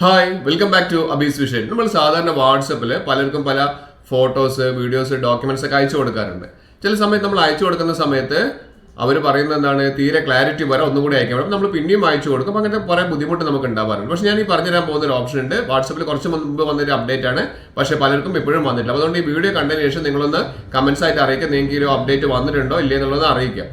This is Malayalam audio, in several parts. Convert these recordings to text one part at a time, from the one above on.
Hi welcome back to Abi's vision. നമ്മൾ സാധാരണ വാട്സപ്പിൽ പലർക്കും പല ഫോട്ടോസ്, വീഡിയോസ്, ഡോക്യുമെന്റ്സ് ഒക്കെ അയച്ചു കൊടുക്കാറുണ്ട്. ചില സമയത്ത് നമ്മൾ അയച്ചു കൊടുക്കുന്ന സമയത്ത് അവർ പറയുന്നത് എന്താണ്, തീരെ ക്ലാരിറ്റി വരെ ഒന്നുകൂടി അയക്കാൻ പറ്റും. നമ്മൾ പിന്നെയും അയച്ചു കൊടുക്കും. അങ്ങനത്തെ കുറേ ബുദ്ധിമുട്ട് നമുക്ക് ഉണ്ടാവാറുണ്ട്. പക്ഷേ ഞാൻ ഈ പറഞ്ഞുതരാൻ പോകുന്ന ഒരു ഓപ്ഷൻ ഉണ്ട്. വാട്സപ്പിൽ കുറച്ച് മുമ്പ് വന്നൊരു അപ്ഡേറ്റ് ആണ്, പക്ഷേ പലർക്കും ഇപ്പോഴും വന്നിട്ടില്ല. അതുകൊണ്ട് ഈ വീഡിയോ കണ്ടതിന് ശേഷം നിങ്ങളൊന്ന് കമന്റ്സ് ആയിട്ട് അറിയിക്കുക, നിങ്ങൾക്ക് ഈ ഒരു അപ്ഡേറ്റ് വന്നിട്ടുണ്ടോ ഇല്ലേ എന്നുള്ളത് അറിയിക്കുക.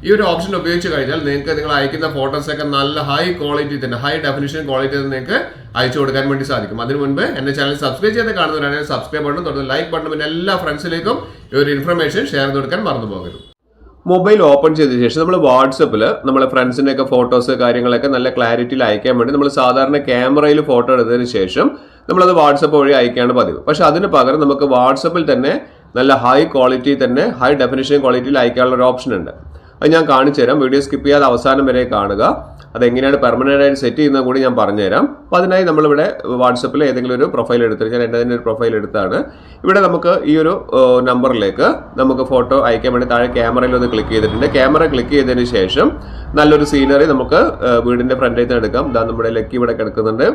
ഈ ഒരു ഓപ്ഷൻ ഉപയോഗിച്ച് കഴിഞ്ഞാൽ നിങ്ങൾക്ക് നിങ്ങൾ അയക്കുന്ന ഫോട്ടോസൊക്കെ നല്ല ഹൈ ക്വാളിറ്റി തന്നെ, ഹൈ ഡെഫിനിഷൻ ക്വാളിറ്റി തന്നെ നിങ്ങൾക്ക് അയച്ചു കൊടുക്കാൻ വേണ്ടി സാധിക്കും. അതിന് മുൻപ് എന്റെ ചാനൽ സബ്സ്ക്രൈബ് ചെയ്ത് കാണുന്നവരാണെങ്കിൽ സബ്സ്ക്രൈബ് ബട്ടൺ, തുടർന്ന് ലൈക്ക് ബട്ടൺ, പിന്നെ എല്ലാ ഫ്രണ്ട്സിലേക്കും ഈ ഒരു ഇൻഫർമേഷൻ ഷെയർ ചെയ്ത് കൊടുക്കാൻ മറന്നു പോകരുത്. മൊബൈൽ ഓപ്പൺ ചെയ്ത ശേഷം നമ്മൾ വാട്സപ്പിൽ നമ്മളെ ഫ്രണ്ട്സിന്റെ ഒക്കെ ഫോട്ടോസ് കാര്യങ്ങളൊക്കെ നല്ല ക്ലാരിറ്റിയിൽ അയക്കാൻ വേണ്ടി നമ്മൾ സാധാരണ ക്യാമറയിൽ ഫോട്ടോ എടുത്തതിന് ശേഷം നമ്മളത് വാട്സപ്പ് വഴി അയക്കുകയാണ് പതിവ്. പക്ഷെ അതിന് പകരം നമുക്ക് വാട്സപ്പിൽ തന്നെ നല്ല ഹൈ ക്വാളിറ്റി തന്നെ, ഹൈ ഡെഫിനിഷൻ ക്വാളിറ്റിയിൽ അയക്കാനുള്ള ഒരു ഓപ്ഷൻ ഉണ്ട്. അത് ഞാൻ കാണിച്ചു തരാം. വീഡിയോ സ്കിപ്പ് ചെയ്യാതെ അവസാനം വരെ കാണുക. അതെങ്ങനെയാണ് പെർമനന്റ് ആയിട്ട് സെറ്റ് ചെയ്യുന്നത് കൂടി ഞാൻ പറഞ്ഞുതരാം. അപ്പോൾ അതിനായി നമ്മളിവിടെ വാട്സപ്പിൽ ഏതെങ്കിലും ഒരു പ്രൊഫൈൽ എടുത്തിട്ട്, ഞാൻ എൻ്റെ തന്നെ ഒരു പ്രൊഫൈൽ എടുത്താണ്. ഇവിടെ നമുക്ക് ഈ ഒരു നമ്പറിലേക്ക് നമുക്ക് ഫോട്ടോ അയക്കാൻ വേണ്ടി താഴെ ക്യാമറയിൽ ഒന്ന് ക്ലിക്ക് ചെയ്തിട്ടുണ്ട്. ക്യാമറ ക്ലിക്ക് ചെയ്തതിന് ശേഷം നല്ലൊരു സീനറി നമുക്ക് വീടിൻ്റെ ഫ്രണ്ടിൽ നിന്ന് എടുക്കാം. ഇതാ നമ്മുടെ ലക്കി ഇവിടെ കിടക്കുന്നുണ്ട്.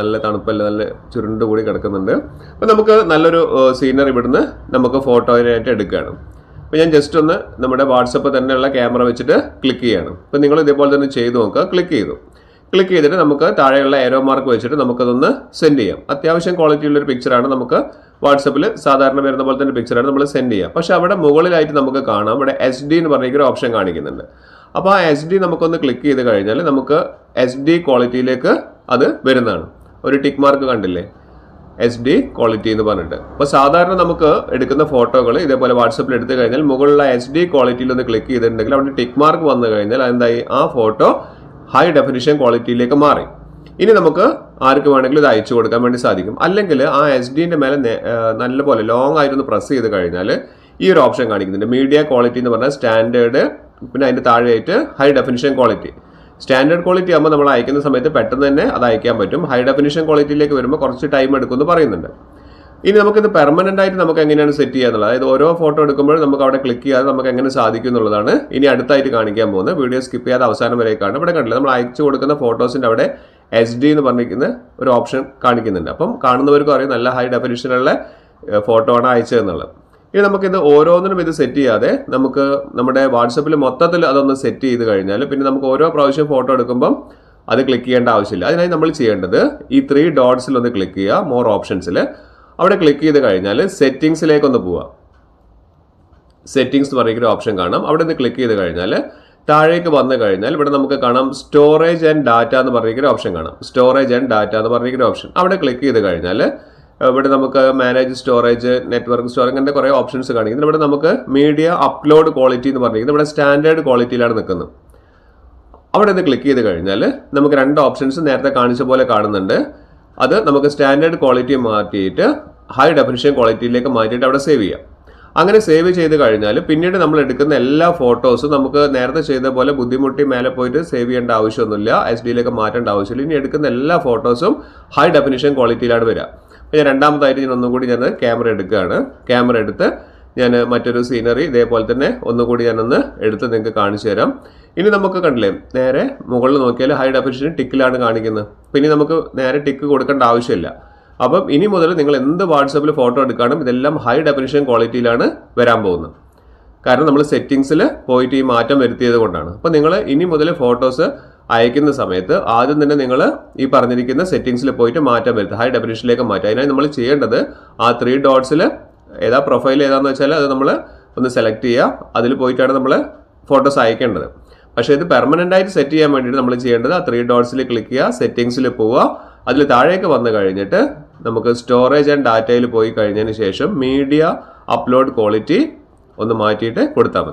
നല്ല തണുപ്പല്ല, നല്ല ചുരുണ്ട് കൂടി കിടക്കുന്നുണ്ട്. അപ്പോൾ നമുക്ക് നല്ലൊരു സീനറി ഇവിടുന്ന് നമുക്ക് ഫോട്ടോയിനായിട്ട് എടുക്കുകയാണ്. അപ്പോൾ ഞാൻ ജസ്റ്റ് ഒന്ന് നമ്മുടെ വാട്സപ്പ് തന്നെയുള്ള ക്യാമറ വെച്ചിട്ട് ക്ലിക്ക് ചെയ്യണം. അപ്പോൾ നിങ്ങൾ ഇതേപോലെ തന്നെ ചെയ്ത് നോക്കുക. ക്ലിക്ക് ചെയ്തിട്ട് നമുക്ക് താഴെയുള്ള ഏരോ മാർക്ക് വെച്ചിട്ട് നമുക്കതൊന്ന് സെൻഡ് ചെയ്യാം. അത്യാവശ്യം ക്വാളിറ്റി ഉള്ളൊരു പിക്ചറാണ്. നമുക്ക് വാട്സപ്പിൽ സാധാരണ വരുന്ന പോലെ തന്നെ പിക്ചറാണ് നമ്മൾ സെൻഡ് ചെയ്യുക. പക്ഷേ അവിടെ മുകളിലായിട്ട് നമുക്ക് കാണാം, ഇവിടെ SD എന്ന് പറഞ്ഞൊരു ഓപ്ഷൻ കാണിക്കുന്നുണ്ട്. അപ്പോൾ ആ SD നമുക്കൊന്ന് ക്ലിക്ക് ചെയ്ത് കഴിഞ്ഞാൽ നമുക്ക് SD ക്വാളിറ്റിയിലേക്ക് അത് വരുന്നതാണ്. ഒരു ടിക്ക് മാർക്ക് കണ്ടില്ലേ, SD ക്വാളിറ്റി എന്ന് പറഞ്ഞിട്ട്. അപ്പോൾ സാധാരണ നമുക്ക് എടുക്കുന്ന ഫോട്ടോകൾ ഇതേപോലെ വാട്സപ്പിൽ എടുത്തു കഴിഞ്ഞാൽ മുകളിലുള്ള SD ക്വാളിറ്റിയിൽ ഒന്ന് ക്ലിക്ക് ചെയ്തിട്ടുണ്ടെങ്കിൽ അവിടെ ടിക്ക് മാർക്ക് വന്നു കഴിഞ്ഞാൽ എന്തായി, ആ ഫോട്ടോ ഹൈ ഡെഫിനിഷൻ ക്വാളിറ്റിയിലേക്ക് മാറി. ഇനി നമുക്ക് ആർക്ക് വേണമെങ്കിലും ഇത് അയച്ചു കൊടുക്കാൻ വേണ്ടി സാധിക്കും. അല്ലെങ്കിൽ ആ SD-ന്റെ മേലെ നല്ലപോലെ ലോങ് ആയിട്ടൊന്ന് പ്രസ് ചെയ്ത് കഴിഞ്ഞാൽ ഈ ഒരു ഓപ്ഷൻ കാണിക്കുന്നുണ്ട്. മീഡിയ ക്വാളിറ്റി എന്ന് പറഞ്ഞാൽ സ്റ്റാൻഡേർഡ്, പിന്നെ അതിൻ്റെ താഴെയായിട്ട് high definition quality. Standard quality ആകുമ്പോൾ നമ്മൾ അയക്കുന്ന സമയത്ത് പെട്ടെന്ന് തന്നെ അത് അയക്കാൻ പറ്റും. ഹൈ ഡെഫിനിഷൻ ക്വാളിറ്റിയിലേക്ക് വരുമ്പോൾ കുറച്ച് ടൈം എടുക്കുമെന്ന് പറയുന്നുണ്ട്. ഇനി നമുക്കിത് പെർമനന്റ് ആയിട്ട് നമുക്ക് എങ്ങനെയാണ് സെറ്റ് ചെയ്യുക എന്നുള്ളത്, അതായത് ഓരോ ഫോട്ടോ എടുക്കുമ്പോൾ നമുക്ക് അവിടെ ക്ലിക്ക് ചെയ്യാതെ നമുക്ക് എങ്ങനെ സാധിക്കും എന്നുള്ളതാണ് ഇനി അടുത്തായിട്ട് കാണിക്കാൻ പോകുന്നത്. വീഡിയോ സ്കിപ്പ് ചെയ്യാതെ അവസാനം വരെ കാണും. ഇവിടെ കണ്ടില്ല, നമ്മൾ അയച്ചു കൊടുക്കുന്ന ഫോട്ടോസിൻ്റെ അവിടെ SD എന്ന് പറഞ്ഞിരിക്കുന്ന ഒരു ഓപ്ഷൻ കാണിക്കുന്നുണ്ട്. അപ്പം കാണുന്നവർക്കും അറിയാം നല്ല ഹൈ ഡെഫിനിഷനുള്ള ഫോട്ടോ ആണ് അയച്ചതെന്നുള്ളത്. ഇനി നമുക്കിത് ഓരോന്നിനും ഇത് സെറ്റ് ചെയ്യാതെ നമുക്ക് നമ്മുടെ വാട്സപ്പിൽ മൊത്തത്തിൽ അതൊന്ന് സെറ്റ് ചെയ്ത് കഴിഞ്ഞാൽ പിന്നെ നമുക്ക് ഓരോ പ്രാവശ്യം ഫോട്ടോ എടുക്കുമ്പം അത് ക്ലിക്ക് ചെയ്യേണ്ട ആവശ്യമില്ല. അതിനായി നമ്മൾ ചെയ്യേണ്ടത് ഈ 3 ഡോട്ട്സിൽ ഒന്ന് ക്ലിക്ക് ചെയ്യുക, മോർ ഓപ്ഷൻസിൽ. അവിടെ ക്ലിക്ക് ചെയ്ത് കഴിഞ്ഞാൽ സെറ്റിംഗ്സിലേക്കൊന്ന് പോവുക. സെറ്റിംഗ്സ് എന്ന് പറയുന്ന ഓപ്ഷൻ കാണാം. അവിടെ നിന്ന് ക്ലിക്ക് ചെയ്ത് കഴിഞ്ഞാൽ താഴേക്ക് വന്നു കഴിഞ്ഞാൽ ഇവിടെ നമുക്ക് കാണാം സ്റ്റോറേജ് ആൻഡ് ഡാറ്റ എന്ന് പറയുന്ന ഓപ്ഷൻ കാണാം. സ്റ്റോറേജ് ആൻഡ് ഡാറ്റ എന്ന് പറയുന്ന ഓപ്ഷൻ അവിടെ ക്ലിക്ക് ചെയ്ത് കഴിഞ്ഞാൽ ഇവിടെ നമുക്ക് മാനേജ് സ്റ്റോറേജ്, നെറ്റ്വർക്ക് സ്റ്റോറേജ്, അങ്ങനത്തെ കുറേ ഓപ്ഷൻസ് കാണിക്കുന്നത്. ഇവിടെ നമുക്ക് മീഡിയ അപ്ലോഡ് ക്വാളിറ്റി എന്ന് പറഞ്ഞിരിക്കുന്നത് ഇവിടെ സ്റ്റാൻഡേർഡ് ക്വാളിറ്റിയിലാണ് നിൽക്കുന്നത്. അവിടെ നിന്ന് ക്ലിക്ക് ചെയ്ത് കഴിഞ്ഞാൽ നമുക്ക് 2 ഓപ്ഷൻസ് നേരത്തെ കാണിച്ച പോലെ കാണുന്നുണ്ട്. അത് നമുക്ക് സ്റ്റാൻഡേർഡ് ക്വാളിറ്റി മാറ്റിയിട്ട് ഹൈ ഡെഫിനിഷൻ ക്വാളിറ്റിയിലേക്ക് മാറ്റിയിട്ട് അവിടെ സേവ് ചെയ്യാം. അങ്ങനെ സേവ് ചെയ്ത് കഴിഞ്ഞാൽ പിന്നീട് നമ്മൾ എടുക്കുന്ന എല്ലാ ഫോട്ടോസും നമുക്ക് നേരത്തെ ചെയ്ത പോലെ ബുദ്ധിമുട്ടി മേലെ പോയിട്ട് സേവ് ചെയ്യേണ്ട ആവശ്യമൊന്നുമില്ല, SD-യിലേക്ക് മാറ്റേണ്ട ആവശ്യമില്ല. ഇനി എടുക്കുന്ന എല്ലാ ഫോട്ടോസും ഹൈ ഡെഫിനിഷൻ ക്വാളിറ്റിയിലാണ് വരിക. ഞാൻ രണ്ടാമതായിട്ട് ഞാൻ ഒന്നുകൂടി ക്യാമറ എടുക്കുകയാണ്. ക്യാമറ എടുത്ത് ഞാൻ മറ്റൊരു സീനറി ഇതേപോലെ തന്നെ ഒന്നുകൂടി ഞാനൊന്ന് എടുത്ത് നിങ്ങൾക്ക് കാണിച്ചു തരാം. ഇനി നമുക്ക് കണ്ടില്ലേ, നേരെ മുകളിൽ നോക്കിയാൽ ഹൈ ഡെഫിനിഷൻ ടിക്കിലാണ് കാണിക്കുന്നത്. പിന്നെ നമുക്ക് നേരെ ടിക്ക് കൊടുക്കേണ്ട ആവശ്യമില്ല. അപ്പം ഇനി മുതൽ നിങ്ങൾ എന്ത് വാട്സപ്പിൽ ഫോട്ടോ എടുക്കാനും ഇതെല്ലാം ഹൈ ഡെഫിനിഷൻ ക്വാളിറ്റിയിലാണ് വരാൻ പോകുന്നത്. കാരണം നമ്മൾ സെറ്റിംഗ്സിൽ പോയിട്ട് ഈ മാറ്റം വരുത്തിയത് കൊണ്ടാണ്. അപ്പോൾ നിങ്ങൾ ഇനി മുതൽ ഫോട്ടോസ് അയക്കുന്ന സമയത്ത് ആദ്യം തന്നെ നിങ്ങൾ ഈ പറഞ്ഞിരിക്കുന്ന സെറ്റിംഗ്സിൽ പോയിട്ട് മാറ്റം വരുത്തുക, ഹൈ ഡെഫിനിഷനിലേക്ക് മാറ്റുക. അതിനായി നമ്മൾ ചെയ്യേണ്ടത് ആ 3 ഡോട്ട്സിൽ ഏതാ പ്രൊഫൈൽ ഏതാണെന്ന് വെച്ചാൽ അത് നമ്മൾ ഒന്ന് സെലക്ട് ചെയ്യുക. അതിൽ പോയിട്ടാണ് നമ്മൾ ഫോട്ടോസ് അയക്കേണ്ടത്. പക്ഷേ ഇത് പെർമനന്റ് ആയിട്ട് സെറ്റ് ചെയ്യാൻ വേണ്ടിയിട്ട് നമ്മൾ ചെയ്യേണ്ടത് ആ 3 ഡോട്ട്സിൽ ക്ലിക്ക് ചെയ്യുക, സെറ്റിംഗ്സിൽ പോവുക. അതിൽ താഴേക്ക് വന്നു കഴിഞ്ഞിട്ട് നമുക്ക് സ്റ്റോറേജ് ആൻഡ് ഡാറ്റയിൽ പോയി കഴിഞ്ഞതിന് ശേഷം മീഡിയ അപ്ലോഡ് ക്വാളിറ്റി ഒന്ന് മാറ്റിയിട്ട് കൊടുത്താൽ മതി.